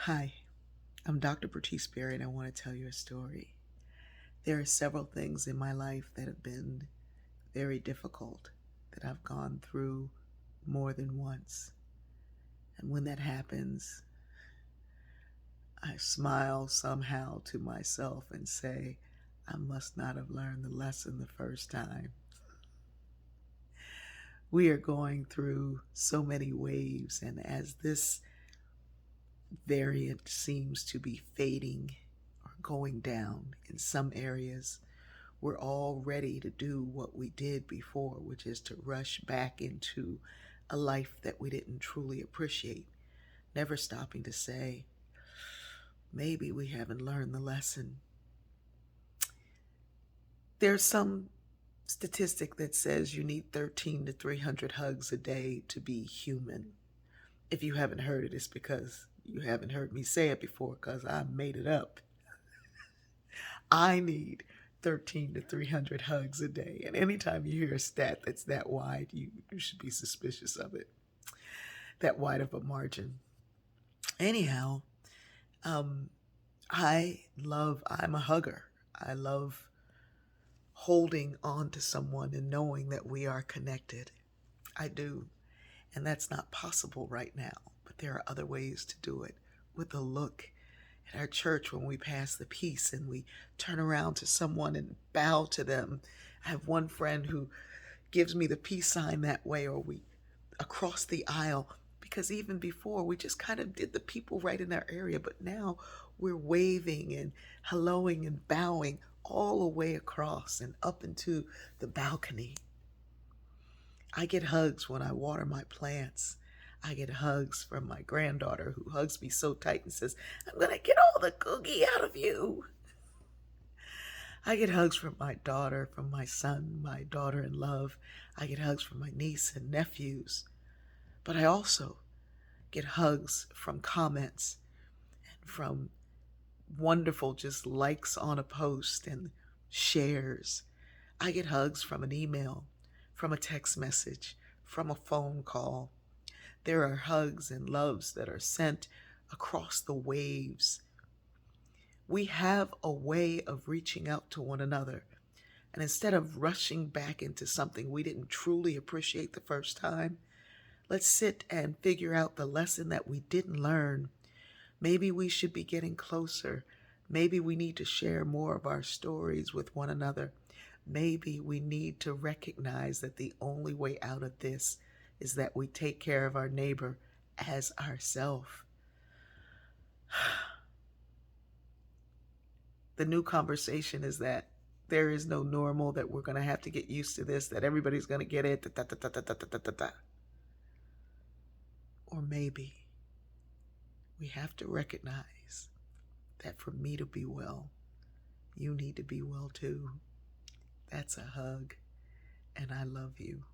Hi, I'm Dr. Bertice Berry, and I want to tell you a story. There are several things in my life that have been very difficult that I've gone through more than once. And when that happens, I smile somehow to myself and say, I must not have learned the lesson the first time. We are going through so many waves, and as this variant seems to be fading or going down in some areas, we're all ready to do what we did before, which is to rush back into a life that we didn't truly appreciate, never stopping to say, maybe we haven't learned the lesson. There's some statistic that says you need 13 to 300 hugs a day to be human. If you haven't heard it, it's because you haven't heard me say it before, because I made it up. I need 13 to 300 hugs a day. And anytime you hear a stat that's that wide, you should be suspicious of it. That wide of a margin. Anyhow, um, I'm a hugger. I love holding on to someone and knowing that we are connected. I do. And that's not possible right now. But there are other ways to do it with a look at our church when we pass the peace and we turn around to someone and bow to them. I have one friend who gives me the peace sign that way, or we across the aisle, because even before we just kind of did the people right in our area, but now we're waving and helloing and bowing all the way across and up into the balcony. I get hugs when I water my plants. I get hugs from my granddaughter who hugs me so tight and says, I'm going to get all the cookie out of you. I get hugs from my daughter, from my son, my daughter in love. I get hugs from my niece and nephews. But I also get hugs from comments and from wonderful just likes on a post and shares. I get hugs from an email, from a text message, from a phone call. There are hugs and loves that are sent across the waves. We have a way of reaching out to one another. And instead of rushing back into something we didn't truly appreciate the first time, let's sit and figure out the lesson that we didn't learn. Maybe we should be getting closer. Maybe we need to share more of our stories with one another. Maybe we need to recognize that the only way out of this is that we take care of our neighbor as ourselves. The new conversation is that there is no normal, that we're going to have to get used to this, that everybody's going to get it. Da, da, da, da, da, da, da, da. Or maybe we have to recognize that for me to be well, you need to be well too. That's a hug, and I love you.